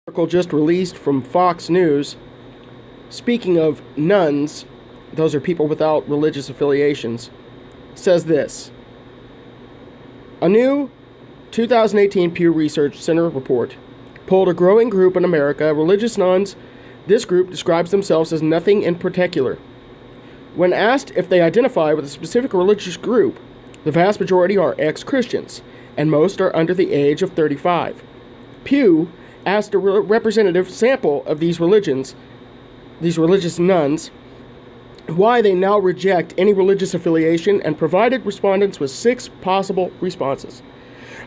Article just released from Fox News, speaking of nuns, those are people without religious affiliations, says this. A new 2018 Pew Research Center report polled a growing group in America, religious nuns. This group describes themselves as nothing in particular. When asked if they identify with a specific religious group, the vast majority are ex-Christians, and most are under the age of 35. Pew asked a representative sample of these religious nuns, why they now reject any religious affiliation, and provided respondents with 6 possible responses.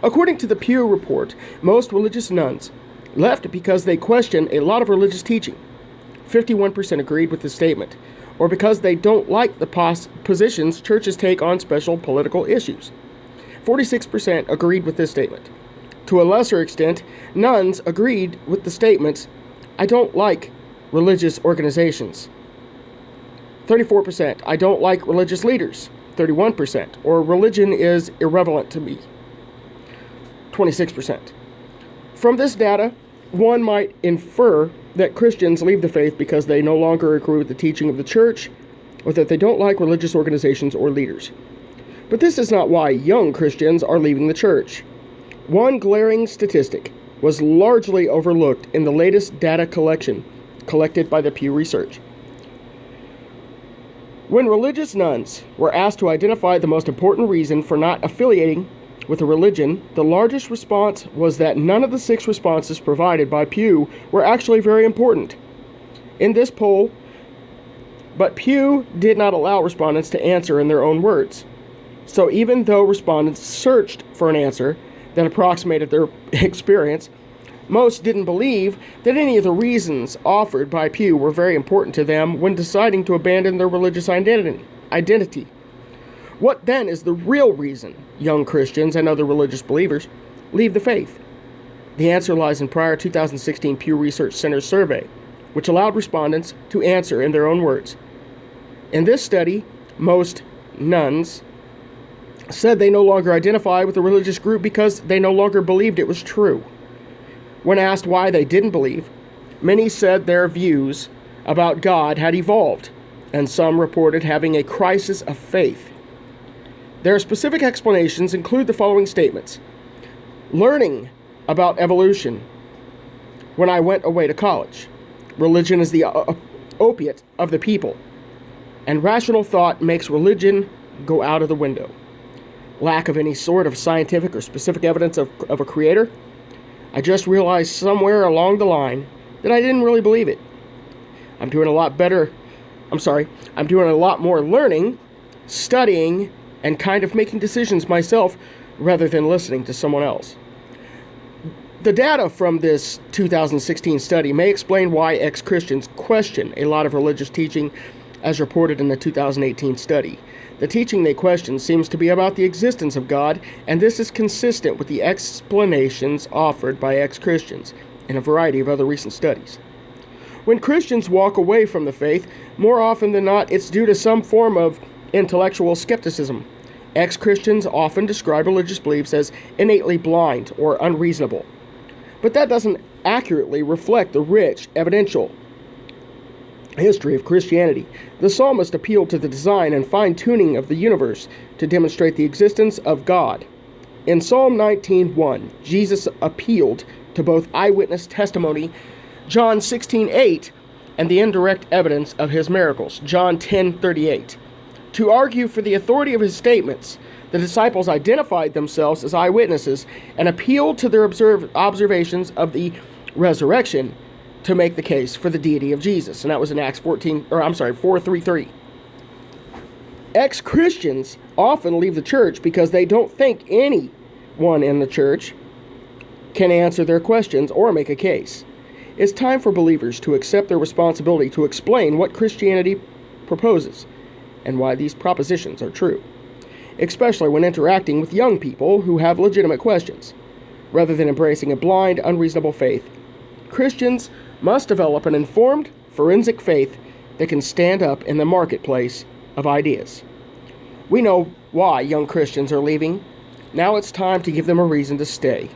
According to the Pew report, most religious nuns left because they question a lot of religious teaching. 51% agreed with this statement, or because they don't like the positions churches take on special political issues. 46% agreed with this statement. To a lesser extent, nuns agreed with the statements, I don't like religious organizations. 34%, I don't like religious leaders. 31%, or religion is irrelevant to me. 26%. From this data, one might infer that Christians leave the faith because they no longer agree with the teaching of the church, or that they don't like religious organizations or leaders. But this is not why young Christians are leaving the church. One glaring statistic was largely overlooked in the latest data collected by the Pew Research. When religious nuns were asked to identify the most important reason for not affiliating with a religion, the largest response was that none of the 6 responses provided by Pew were actually very important in this poll, but Pew did not allow respondents to answer in their own words. So even though respondents searched for an answer that approximated their experience, most didn't believe that any of the reasons offered by Pew were very important to them when deciding to abandon their religious identity. What then is the real reason young Christians and other religious believers leave the faith? The answer lies in prior 2016 Pew Research Center survey, which allowed respondents to answer in their own words. In this study, most nuns said they no longer identify with a religious group because they no longer believed it was true. When asked why they didn't believe, many said their views about God had evolved, and some reported having a crisis of faith. Their specific explanations include the following statements. Learning about evolution when I went away to college. Religion is the opiate of the people, and rational thought makes religion go out of the window. Lack of any sort of scientific or specific evidence of a creator. I just realized somewhere along the line that I didn't really believe it. I'm doing a lot more learning, studying, and kind of making decisions myself rather than listening to someone else. The data from this 2016 study may explain why ex-Christians question a lot of religious teaching as reported in the 2018 study. The teaching they question seems to be about the existence of God, and this is consistent with the explanations offered by ex-Christians in a variety of other recent studies. When Christians walk away from the faith, more often than not, it's due to some form of intellectual skepticism. Ex-Christians often describe religious beliefs as innately blind or unreasonable. But that doesn't accurately reflect the rich, evidential history of Christianity. The psalmist appealed to the design and fine-tuning of the universe to demonstrate the existence of God. In Psalm 19:1, Jesus appealed to both eyewitness testimony, John 16:8, and the indirect evidence of his miracles, John 10:38. To argue for the authority of his statements, the disciples identified themselves as eyewitnesses and appealed to their observations of the resurrection to make the case for the deity of Jesus. And that was in Acts 4:33. Ex-Christians often leave the church because they don't think anyone in the church can answer their questions or make a case. It's time for believers to accept their responsibility to explain what Christianity proposes and why these propositions are true, especially when interacting with young people who have legitimate questions. Rather than embracing a blind, unreasonable faith, Christians must develop an informed, forensic faith that can stand up in the marketplace of ideas. We know why young Christians are leaving. Now it's time to give them a reason to stay.